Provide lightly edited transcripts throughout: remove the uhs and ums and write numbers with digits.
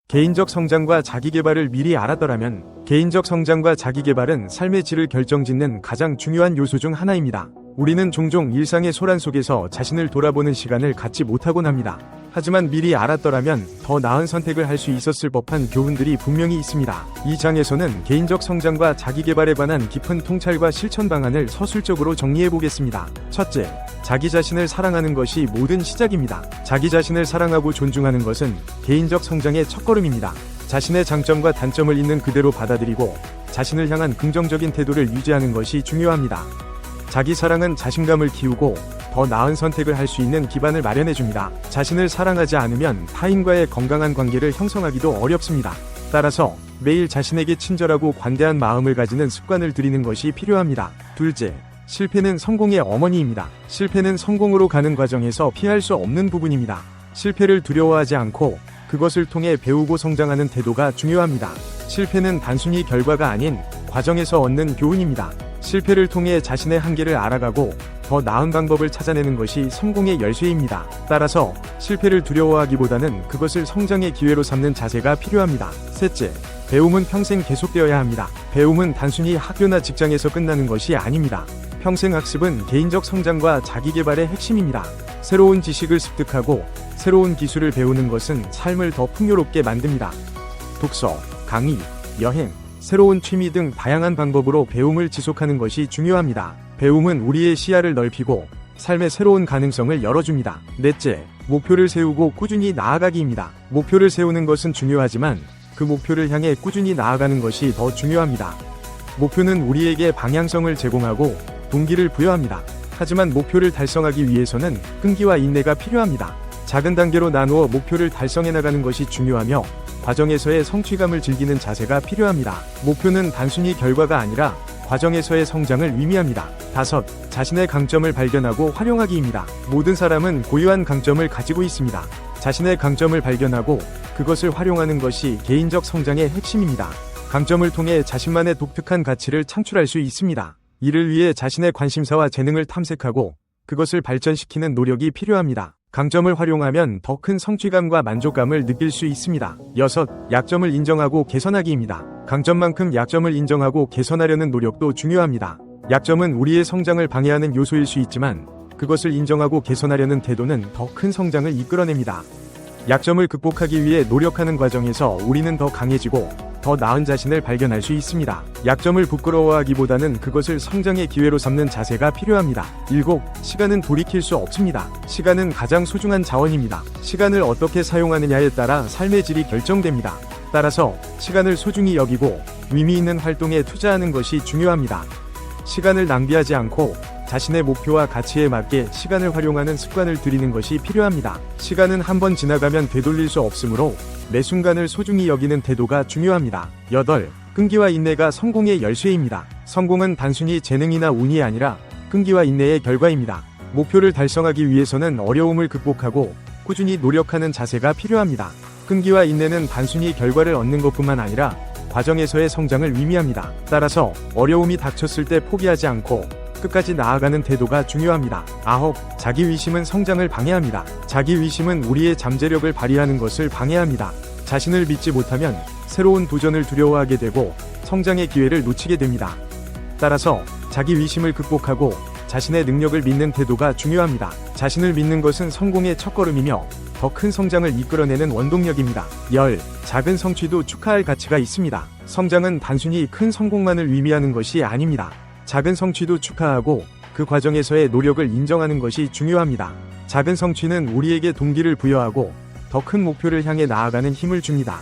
개인적 성장과 자기계발을 미리 알았더라면. 개인적 성장과 자기계발은 삶의 질을 결정짓는 가장 중요한 요소 중 하나입니다. 우리는 종종 일상의 소란 속에서 자신을 돌아보는 시간을 갖지 못하곤 합니다. 하지만 미리 알았더라면 더 나은 선택을 할 수 있었을 법한 교훈들이 분명히 있습니다. 이 장에서는 개인적 성장과 자기계발에 관한 깊은 통찰과 실천 방안을 서술적으로 정리해보겠습니다. 첫째, 자기 자신을 사랑하는 것이 모든 시작입니다. 자기 자신을 사랑하고 존중하는 것은 개인적 성장의 첫걸음입니다. 자신의 장점과 단점을 있는 그대로 받아들이고 자신을 향한 긍정적인 태도를 유지하는 것이 중요합니다. 자기 사랑은 자신감을 키우고 더 나은 선택을 할 수 있는 기반을 마련해줍니다. 자신을 사랑하지 않으면 타인과의 건강한 관계를 형성하기도 어렵습니다. 따라서 매일 자신에게 친절하고 관대한 마음을 가지는 습관을 들이는 것이 필요합니다. 둘째, 실패는 성공의 어머니입니다. 실패는 성공으로 가는 과정에서 피할 수 없는 부분입니다. 실패를 두려워하지 않고 그것을 통해 배우고 성장하는 태도가 중요합니다. 실패는 단순히 결과가 아닌 과정에서 얻는 교훈입니다. 실패를 통해 자신의 한계를 알아가고 더 나은 방법을 찾아내는 것이 성공의 열쇠입니다. 따라서 실패를 두려워하기보다는 그것을 성장의 기회로 삼는 자세가 필요합니다. 셋째, 배움은 평생 계속되어야 합니다. 배움은 단순히 학교나 직장에서 끝나는 것이 아닙니다. 평생 학습은 개인적 성장과 자기계발의 핵심입니다. 새로운 지식을 습득하고 새로운 기술을 배우는 것은 삶을 더 풍요롭게 만듭니다. 독서, 강의, 여행, 새로운 취미 등 다양한 방법으로 배움을 지속하는 것이 중요합니다. 배움은 우리의 시야를 넓히고 삶의 새로운 가능성을 열어줍니다. 넷째, 목표를 세우고 꾸준히 나아가기입니다. 목표를 세우는 것은 중요하지만 그 목표를 향해 꾸준히 나아가는 것이 더 중요합니다. 목표는 우리에게 방향성을 제공하고 동기를 부여합니다. 하지만 목표를 달성하기 위해서는 끈기와 인내가 필요합니다. 작은 단계로 나누어 목표를 달성해 나가는 것이 중요하며 과정에서의 성취감을 즐기는 자세가 필요합니다. 목표는 단순히 결과가 아니라 과정에서의 성장을 의미합니다. 다섯, 자신의 강점을 발견하고 활용하기입니다. 모든 사람은 고유한 강점을 가지고 있습니다. 자신의 강점을 발견하고 그것을 활용하는 것이 개인적 성장의 핵심입니다. 강점을 통해 자신만의 독특한 가치를 창출할 수 있습니다. 이를 위해 자신의 관심사와 재능을 탐색하고 그것을 발전시키는 노력이 필요합니다. 강점을 활용하면 더 큰 성취감과 만족감을 느낄 수 있습니다. 여섯, 약점을 인정하고 개선하기입니다. 강점만큼 약점을 인정하고 개선하려는 노력도 중요합니다. 약점은 우리의 성장을 방해하는 요소일 수 있지만 그것을 인정하고 개선하려는 태도는 더 큰 성장을 이끌어냅니다. 약점을 극복하기 위해 노력하는 과정에서 우리는 더 강해지고 더 나은 자신을 발견할 수 있습니다. 약점을 부끄러워하기보다는 그것을 성장의 기회로 삼는 자세가 필요합니다. 일곱, 시간은 돌이킬 수 없습니다. 시간은 가장 소중한 자원입니다. 시간을 어떻게 사용하느냐에 따라 삶의 질이 결정됩니다. 따라서 시간을 소중히 여기고 의미 있는 활동에 투자하는 것이 중요합니다. 시간을 낭비하지 않고 자신의 목표와 가치에 맞게 시간을 활용하는 습관을 들이는 것이 필요합니다. 시간은 한번 지나가면 되돌릴 수 없으므로 매 순간을 소중히 여기는 태도가 중요합니다. 여덟, 끈기와 인내가 성공의 열쇠입니다. 성공은 단순히 재능이나 운이 아니라 끈기와 인내의 결과입니다. 목표를 달성하기 위해서는 어려움을 극복하고 꾸준히 노력하는 자세가 필요합니다. 끈기와 인내는 단순히 결과를 얻는 것뿐만 아니라 과정에서의 성장을 의미합니다. 따라서 어려움이 닥쳤을 때 포기하지 않고 끝까지 나아가는 태도가 중요합니다. 아홉, 자기 위심은 성장을 방해합니다. 자기 위심은 우리의 잠재력을 발휘하는 것을 방해합니다. 자신을 믿지 못하면 새로운 도전을 두려워하게 되고 성장의 기회를 놓치게 됩니다. 따라서 자기 위심을 극복하고 자신의 능력을 믿는 태도가 중요합니다. 자신을 믿는 것은 성공의 첫걸음이며 더 큰 성장을 이끌어내는 원동력입니다. 열, 작은 성취도 축하할 가치가 있습니다. 성장은 단순히 큰 성공만을 의미하는 것이 아닙니다. 작은 성취도 축하하고 그 과정에서의 노력을 인정하는 것이 중요합니다. 작은 성취는 우리에게 동기를 부여하고 더 큰 목표를 향해 나아가는 힘을 줍니다.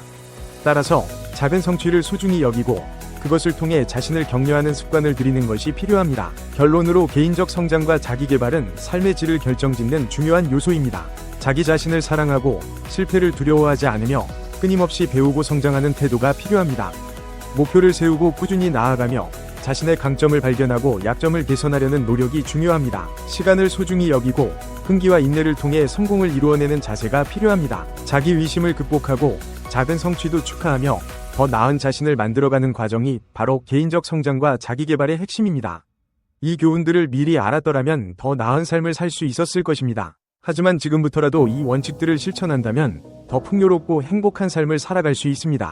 따라서 작은 성취를 소중히 여기고 그것을 통해 자신을 격려하는 습관을 들이는 것이 필요합니다. 결론으로 개인적 성장과 자기계발은 삶의 질을 결정짓는 중요한 요소입니다. 자기 자신을 사랑하고 실패를 두려워하지 않으며 끊임없이 배우고 성장하는 태도가 필요합니다. 목표를 세우고 꾸준히 나아가며 자신의 강점을 발견하고 약점을 개선하려는 노력이 중요합니다. 시간을 소중히 여기고 끈기와 인내를 통해 성공을 이루어내는 자세가 필요합니다. 자기 위심을 극복하고 작은 성취도 축하하며 더 나은 자신을 만들어가는 과정이 바로 개인적 성장과 자기계발의 핵심입니다. 이 교훈들을 미리 알았더라면 더 나은 삶을 살 수 있었을 것입니다. 하지만 지금부터라도 이 원칙들을 실천한다면 더 풍요롭고 행복한 삶을 살아갈 수 있습니다.